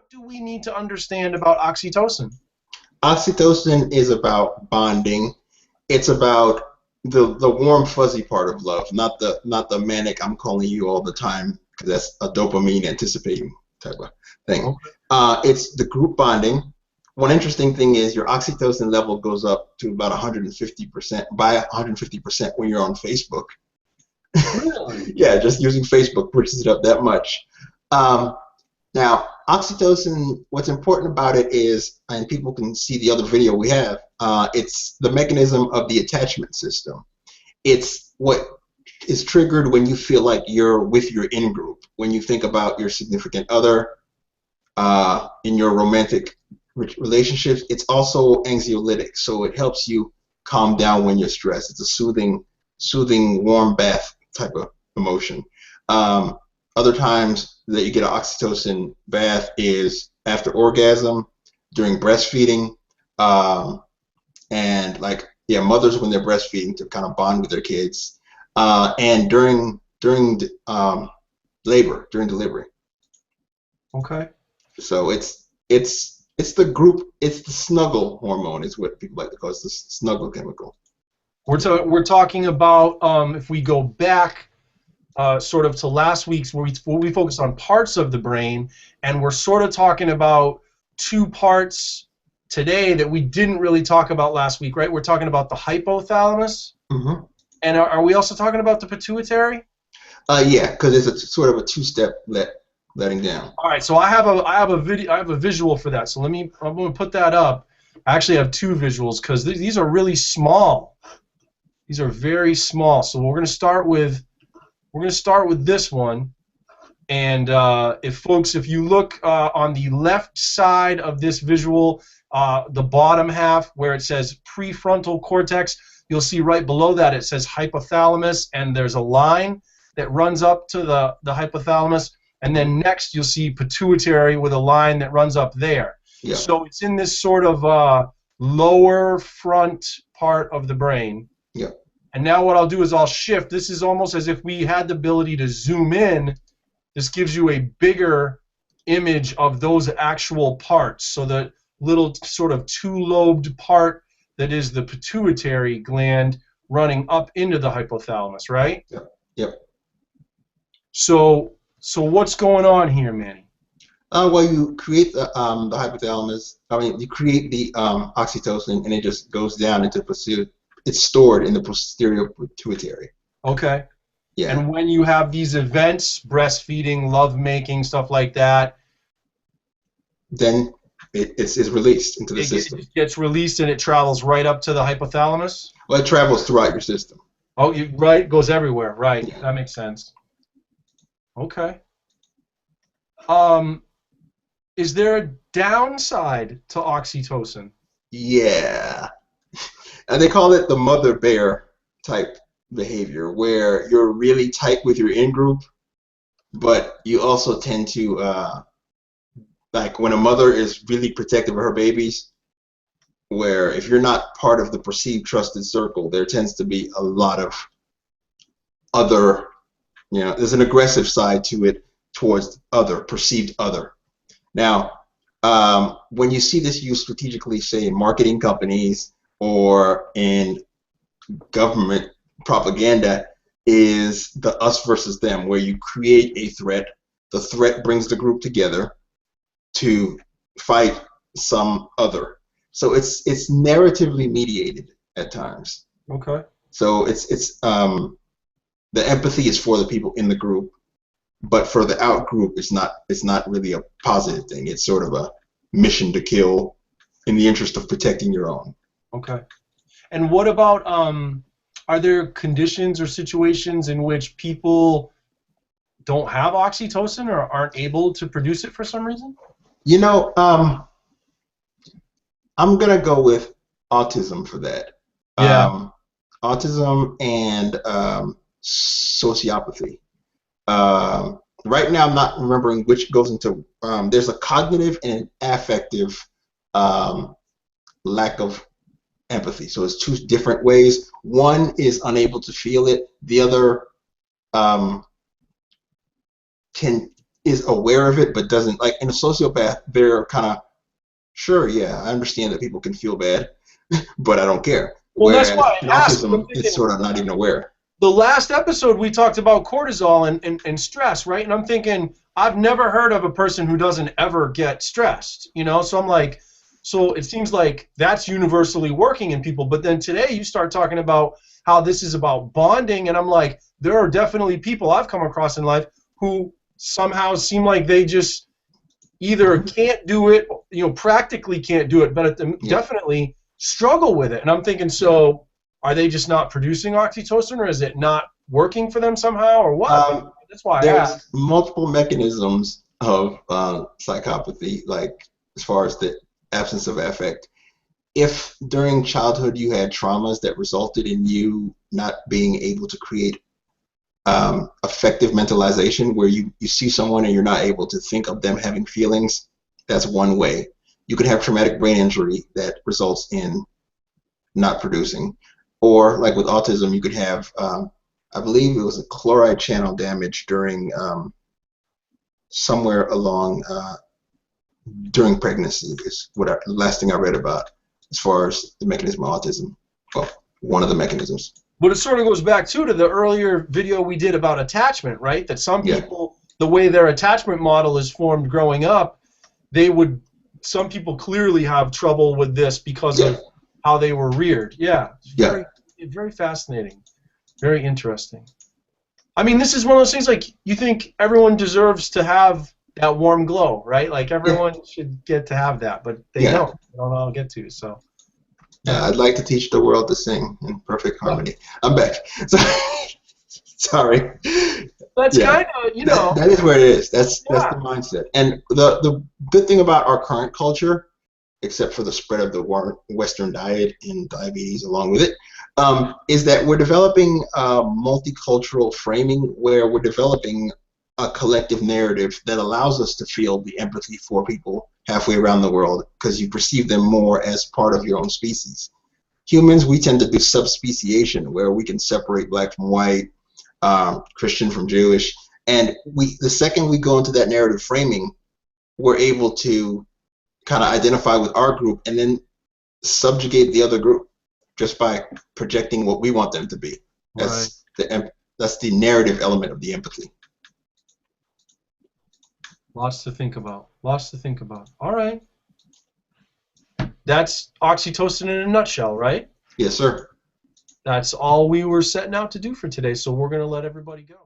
what do we need to understand about oxytocin? Oxytocin is about bonding. It's about the warm fuzzy part of love, not the manic I'm calling you all the time, because that's a dopamine anticipating type of thing. Okay. It's the group bonding. One interesting thing is your oxytocin level goes up to about 150% by 150% when you're on Facebook. Really? Yeah, just using Facebook pushes it up that much. Now, oxytocin, what's important about it is, and people can see the other video we have, it's the mechanism of the attachment system. It's what is triggered when you feel like you're with your in-group, when you think about your significant other in your romantic relationships. It's also anxiolytic, so it helps you calm down when you're stressed. It's a soothing warm bath type of emotion. Other times that you get an oxytocin bath is after orgasm, during breastfeeding, and mothers when they're breastfeeding to kind of bond with their kids, and during labor, during delivery. Okay. So it's the group, it's the snuggle hormone is what people like to call it, the snuggle chemical. We're talking about, if we go back sort of to last week's where we focused on parts of the brain, and we're sort of talking about two parts today that we didn't really talk about last week, right? We're talking about the hypothalamus, and are we also talking about the pituitary? Yeah, because it's a sort of a two-step letting down. All right, so I have a visual for that. So I'm going to put that up. I actually have two visuals because these are really small. These are very small. So we're going to start with this one. And if you look on the left side of this visual, the bottom half where it says prefrontal cortex, you'll see right below that it says hypothalamus, and there's a line that runs up to the hypothalamus, and then next you'll see pituitary with a line that runs up there. Yeah. So it's in this sort of lower front part of the brain. Yeah. And now what I'll do is I'll shift. This is almost as if we had the ability to zoom in. This gives you a bigger image of those actual parts. So the little sort of two-lobed part that is the pituitary gland running up into the hypothalamus, right? Yep. Yep. So what's going on here, Manny? Well, you create the hypothalamus. I mean, you create the oxytocin, and it just goes down into the it's stored in the posterior pituitary. Okay. Yeah. And when you have these events, breastfeeding, lovemaking, stuff like that, then it's released into the system. It gets released and it travels right up to the hypothalamus? Well, it travels throughout your system. Oh, right, it goes everywhere. Right, Yeah. That makes sense. Okay. Is there a downside to oxytocin? Yeah. And they call it the mother bear type behavior, where you're really tight with your in-group, but you also tend to, like when a mother is really protective of her babies, where if you're not part of the perceived trusted circle, there tends to be a lot of other, there's an aggressive side to it towards perceived other. Now, when you see this used strategically, say in marketing companies or in government propaganda, is the us versus them, where you create a threat. The threat brings the group together to fight some other. So it's narratively mediated at times. Okay. So it's the empathy is for the people in the group, but for the out group, it's not really a positive thing. It's sort of a mission to kill in the interest of protecting your own. Okay. And what about are there conditions or situations in which people don't have oxytocin or aren't able to produce it for some reason? I'm gonna go with autism for that. Yeah. Autism and sociopathy. Right now, I'm not remembering which goes into. There's a cognitive and an affective lack of empathy. So it's two different ways. One is unable to feel it. The other is aware of it but doesn't, like in a sociopath, they're kind of sure, yeah, I understand that people can feel bad, but I don't care. Well, Whereas that's why in I asked. I'm autism, it's thinking, sort of not even aware. the last episode we talked about cortisol and stress, right? And I'm thinking, I've never heard of a person who doesn't ever get stressed, you know? So I'm like, so it seems like that's universally working in people. But then today you start talking about how this is about bonding, and I'm like, there are definitely people I've come across in life who somehow seem like they just either can't do it, you know, practically can't do it, but definitely struggle with it. And I'm thinking, so are they just not producing oxytocin, or is it not working for them somehow, or what? That's why I There's asked. multiple mechanisms of psychopathy, like as far as the absence of affect. If during childhood you had traumas that resulted in you not being able to create effective mentalization, where you see someone and you're not able to think of them having feelings, that's one way. You could have traumatic brain injury that results in not producing. Or like with autism, you could have, I believe it was a chloride channel damage during somewhere along during pregnancy is what the last thing I read about as far as the mechanism of autism. Well, one of the mechanisms. But it sort of goes back to the earlier video we did about attachment, right? That some people, the way their attachment model is formed growing up, some people clearly have trouble with this because of how they were reared. Yeah, it's very fascinating, very interesting. I mean, this is one of those things, like, you think everyone deserves to have that warm glow, right? Like, everyone should get to have that, but they don't. They don't all get to, so. I'd like to teach the world to sing in perfect harmony. I'm back. Sorry. That's kind of, you know. That is where it is. That's the mindset. And the good thing about our current culture, except for the spread of the Western diet and diabetes along with it, is that we're developing a multicultural framing where we're developing a collective narrative that allows us to feel the empathy for people halfway around the world, because you perceive them more as part of your own species. Humans, we tend to do subspeciation, where we can separate black from white, Christian from Jewish, and the second we go into that narrative framing, we're able to kind of identify with our group and then subjugate the other group just by projecting what we want them to be. That's the narrative element of the empathy. Lots to think about. Lots to think about. All right. That's oxytocin in a nutshell, right? Yes, sir. That's all we were setting out to do for today, so we're going to let everybody go.